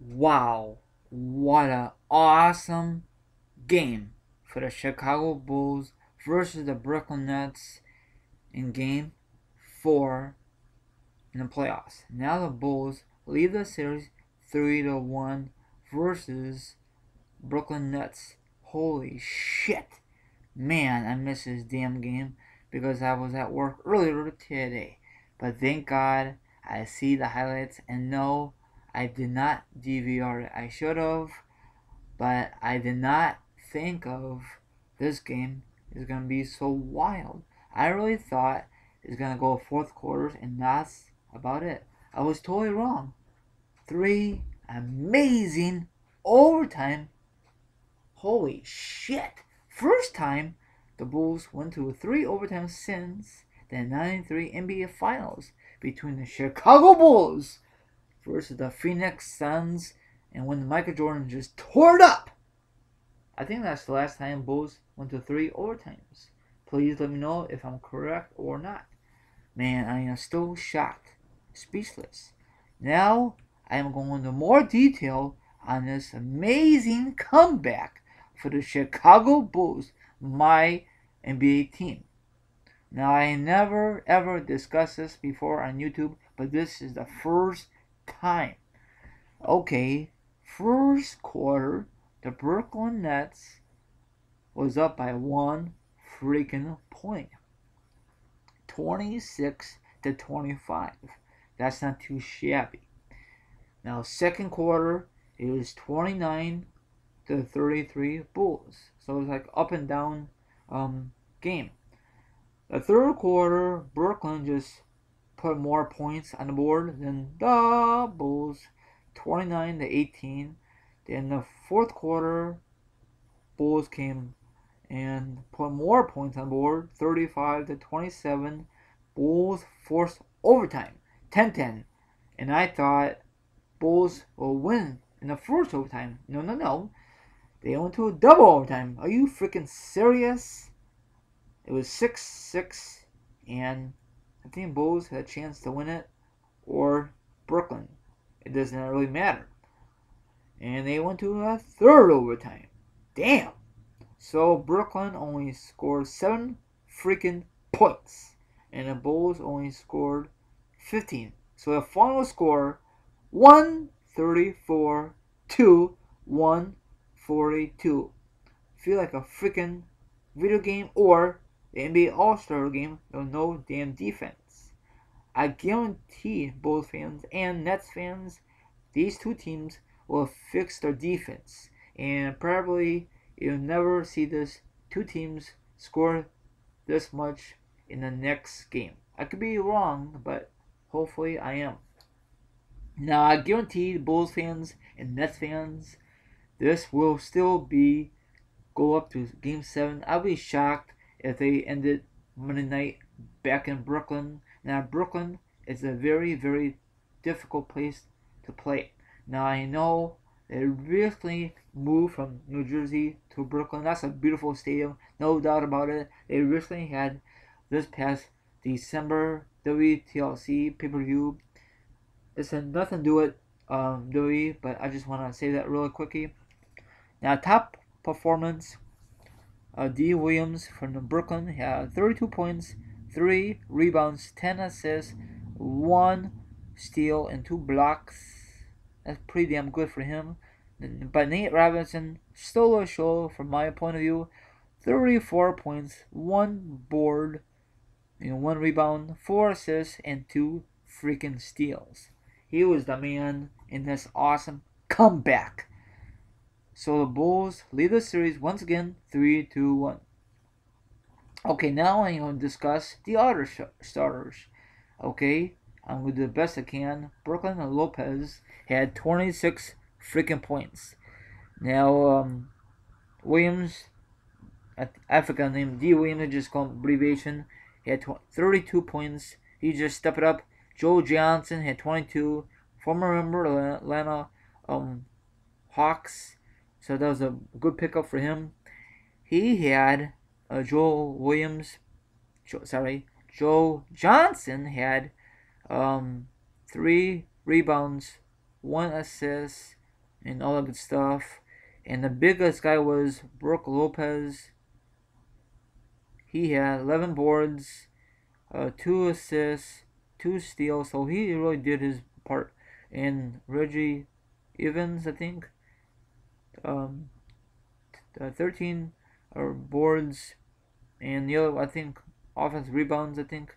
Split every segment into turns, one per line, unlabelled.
Wow, what an awesome game for the Chicago Bulls versus the Brooklyn Nets in game 4 in the playoffs. Now the Bulls lead the series 3-1 versus Brooklyn Nets. Holy shit. Man, I missed this damn game because I was at work earlier today. But thank God I see the highlights, and no, I did not DVR it. I should have, but I did not think of this game is going to be so wild. I really thought it's going to go fourth quarters, and that's about it. I was totally wrong. 3 amazing overtime. Holy shit. First time the Bulls went to 3 overtime since the 93 NBA Finals between the Chicago Bulls versus the Phoenix Suns, and when Michael Jordan just tore it up. I think that's the last time Bulls went to 3 overtimes. Please let me know if I'm correct or not. Man, I am still shocked, speechless. Now I am going into more detail on this amazing comeback for the Chicago Bulls, my NBA team. Now I never ever discussed this before on YouTube, but this is the first time. Okay, first quarter, the Brooklyn Nets was up by 1 freaking point. 26-25. That's not too shabby. Now, second quarter, it was 29-33 Bulls. So it was like up and down game. The third quarter, Brooklyn just put more points on the board than the Bulls, 29-18. Then the fourth quarter, Bulls came and put more points on board, 35-27. Bulls forced overtime, 10-10. And I thought Bulls will win in the first overtime. No. They went to a double overtime. Are you freaking serious? It was 6-6, and I think Bulls had a chance to win it, or Brooklyn. It doesn't really matter. And they went to a third overtime. Damn. So Brooklyn only scored 7 freaking points, and the Bulls only scored 15. So the final score, 134 to 142. Feel like a freaking video game or the NBA All-Star game with no damn defense. I guarantee Bulls fans and Nets fans, these two teams will fix their defense, and probably you'll never see this two teams score this much in the next game. I could be wrong, but hopefully I am. Now I guarantee Bulls fans and Nets fans, this will still be go up to Game 7. I'll be shocked if they ended Monday night back in Brooklyn. Now Brooklyn is a very, very difficult place to play. Now I know they recently moved from New Jersey to Brooklyn. That's a beautiful stadium, no doubt about it. They recently had this past December WTLC pay-per-view. It's nothing to do with WWE, but I just want to say that really quickly. Now, top performance, D. Williams from the Brooklyn had 32 points, 3 rebounds, 10 assists, 1 steal, and 2 blocks. That's pretty damn good for him. But Nate Robinson stole a show from my point of view. 34 points, 1 board, 1 rebound, 4 assists, and 2 freaking steals. He was the man in this awesome comeback. So the Bulls lead the series once again, 3-1. Okay, now I'm going to discuss the other starters. Okay, I'm going to do the best I can. Brooklyn and Lopez had 26 freaking points. Now, Williams, I forgot the name, D. Williams, I just call him abbreviation. He had 32 points. He just stepped it up. Joe Johnson had 22. Former member of the Atlanta Hawks. So that was a good pickup for him. He had Joe Johnson had 3 rebounds, 1 assist, and all that good stuff. And the biggest guy was Brook Lopez. He had 11 boards, 2 assists, 2 steals, so he really did his part. And Reggie Evans, I think, um, 13 boards, and the other, I think, offensive rebounds, I think.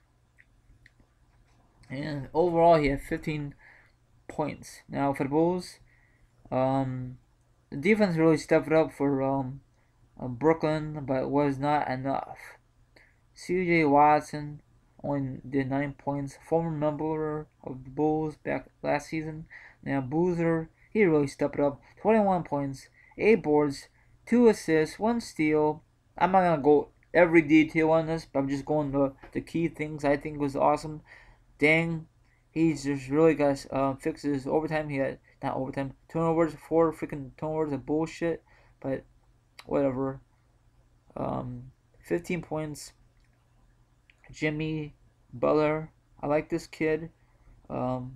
And overall, he had 15 points. Now for the Bulls, the defense really stepped up for Brooklyn, but it was not enough. C.J. Watson only did 9 points. Former member of the Bulls back last season. Now Boozer, he really stepped up. 21 points, 8 boards, 2 assists, 1 steal. I'm not gonna go every detail on this, but I'm just going to the key things I think was awesome. Dang, he's just really got fix his overtime. He had not overtime turnovers, 4 freaking turnovers of bullshit, but whatever. 15 points. Jimmy Butler, I like this kid.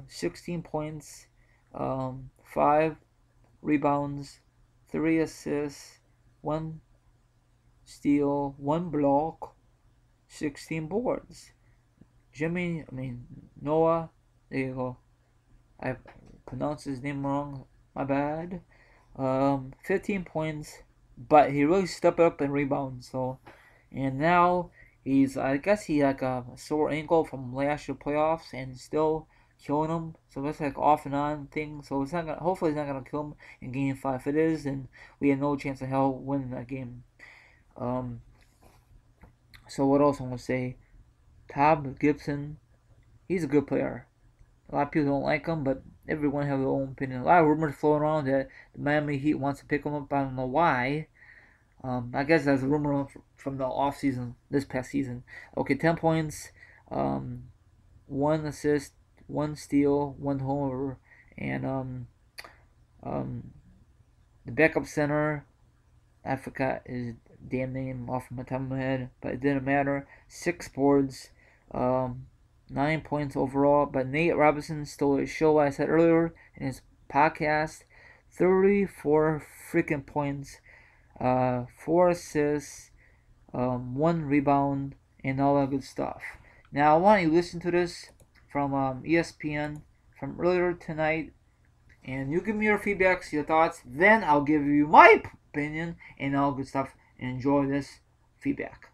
16 points, 5 rebounds, 3 assists, 1 steal, 1 block, 16 boards. Noah, there you go. I pronounced his name wrong, my bad. 15 points, but he really stepped up in rebounds, so. And now I guess he like a sore ankle from last year playoffs and still killing him. So that's like off and on thing. So it's not gonna, hopefully it's not gonna kill him in game 5. If it is, then we have no chance in hell winning that game. So what else I'm gonna say? Todd Gibson, he's a good player. A lot of people don't like him, but everyone has their own opinion. A lot of rumors floating around that the Miami Heat wants to pick him up. I don't know why. I guess that's a rumor from the off season, this past season. Okay, 10 points, 1 assist, 1 steal, 1 turnover, and the backup center, I forgot his damn name off my top of my head, but it didn't matter. 6 boards, 9 points overall. But Nate Robinson stole his show, I said earlier in his podcast. 34 freaking points. 4 assists, 1 rebound, and all that good stuff. Now I want you to listen to this from ESPN from earlier tonight, and you give me your feedbacks, your thoughts. Then I'll give you my opinion and all good stuff. And enjoy this feedback.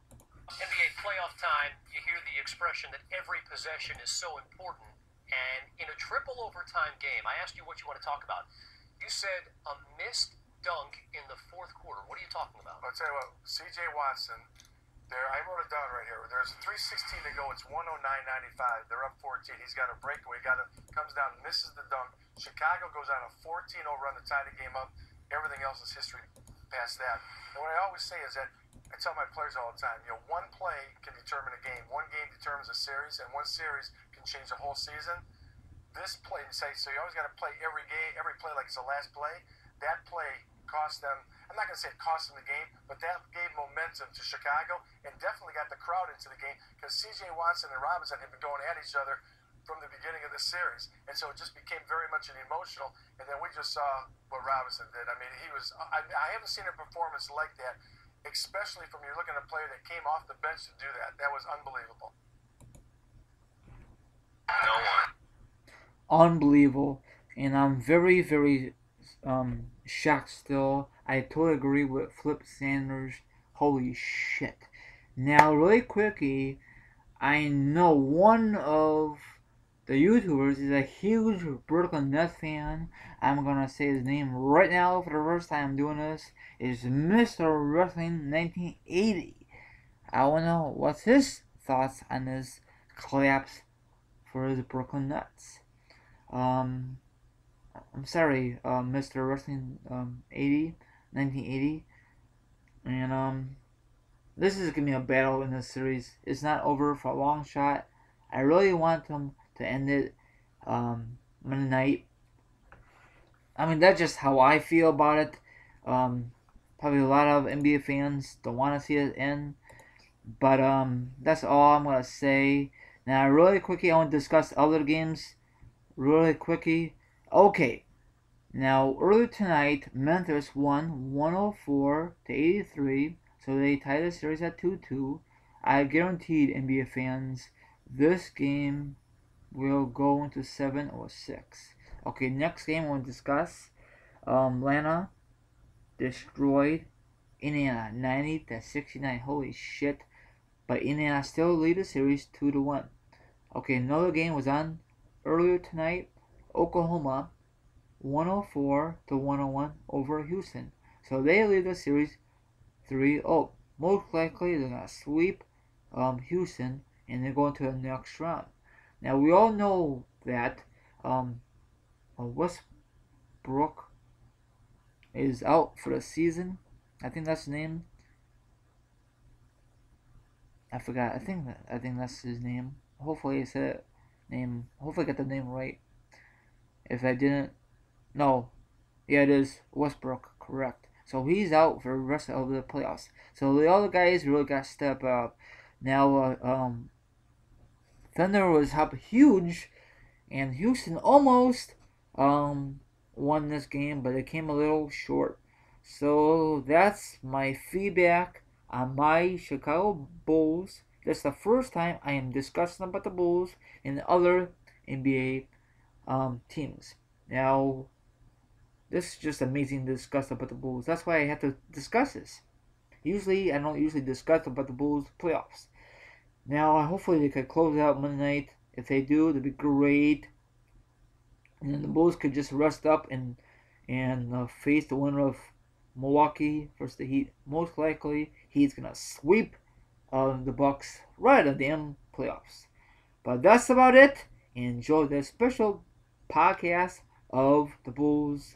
NBA playoff time, you hear the expression that every possession is so important. And in a triple overtime game, I asked you what you want to talk about. You said a missed dunk in the 4th quarter. What are you talking about?
I'll tell you what, C.J. Watson, I wrote it down right here. There's 3:16 to go. It's 109.95. They're up 14. He's got a breakaway. Comes down, misses the dunk. Chicago goes on a 14-0 run to tie the game up. Everything else is history past that. And what I always say is that I tell my players all the time, one play can determine a game. One game determines a series, and one series can change a whole season. This play, so you always got to play every play like it's the last play. That play cost them, I'm not going to say it cost them the game, but that gave momentum to Chicago and definitely got the crowd into the game because C.J. Watson and Robinson had been going at each other from the beginning of the series. And so it just became very much an emotional, and then we just saw what Robinson did. I mean, I haven't seen a performance like that, especially from you're looking at a player that came off the bench to do that. That was unbelievable.
No one.
Unbelievable. And I'm very, very shocked still. I totally agree with Flip Sanders. Holy shit. Now, really quickly, I know one of the YouTubers is a huge Brooklyn Nets fan. I'm gonna say his name right now for the first time doing this. Is Mr. Wrestling 1980. I wanna know what's his thoughts on this collapse for the Brooklyn Nets. I'm sorry, Mr. Wrestling 1980. And this is gonna be a battle in this series. It's not over for a long shot. I really want them to end it Monday night. I mean, that's just how I feel about it. Probably a lot of NBA fans don't want to see it end. But that's all I'm gonna say. Now, really quickly, I want to discuss other games. Really quickly. Okay. Now, earlier tonight, Memphis won 104-83, so they tied the series at 2-2. I guaranteed NBA fans this game will go into 7 or 6. Okay, next game we'll discuss. Atlanta destroyed Indiana 90-69. Holy shit! But Indiana still lead the series 2-1. Okay, another game was on earlier tonight. Oklahoma 104-101 over Houston. So they lead the series 3-0. Most likely they're gonna sweep Houston and they're going to the next round. Now we all know that Westbrook is out for the season. I think that's the name. I forgot. I think that's his name. Hopefully I said it name. Hopefully I got the name right. If I didn't, no. Yeah, it is Westbrook. Correct. So he's out for the rest of the playoffs. So the other guys really got to step up. Now, Thunder was up huge, and Houston almost won this game, but it came a little short. So that's my feedback on my Chicago Bulls. That's the first time I am discussing about the Bulls and other NBA teams. Now, this is just amazing to discuss about the Bulls. That's why I have to discuss this. Usually, I don't usually discuss about the Bulls playoffs. Now, hopefully they could close out Monday night. If they do, that'd be great. And then the Bulls could just rest up and face the winner of Milwaukee versus the Heat. Most likely, Heat's gonna sweep the Bucks right out of the damn playoffs. But that's about it. Enjoy this special podcast of the Bulls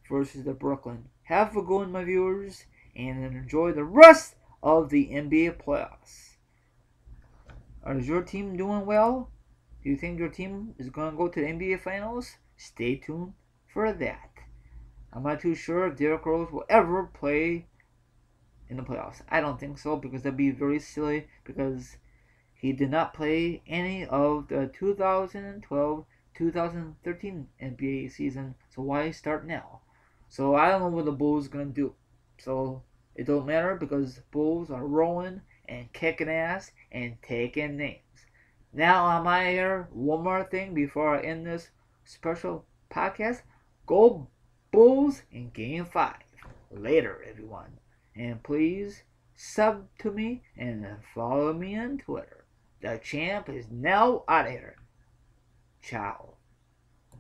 versus the Brooklyn. Have a good one, my viewers, and enjoy the rest of the NBA playoffs. Is your team doing well? Do you think your team is going to go to the NBA Finals? Stay tuned for that. I'm not too sure if Derrick Rose will ever play in the playoffs. I don't think so, because that'd be very silly, because he did not play any of the 2012-2013 NBA season, so why start now? So I don't know what the Bulls are going to do. So it don't matter, because Bulls are rolling and kicking ass and taking names. Now I'm out of here. One more thing before I end this special podcast. Go Bulls in Game 5. Later, everyone. And please sub to me and follow me on Twitter. The champ is now out of here. Ciao.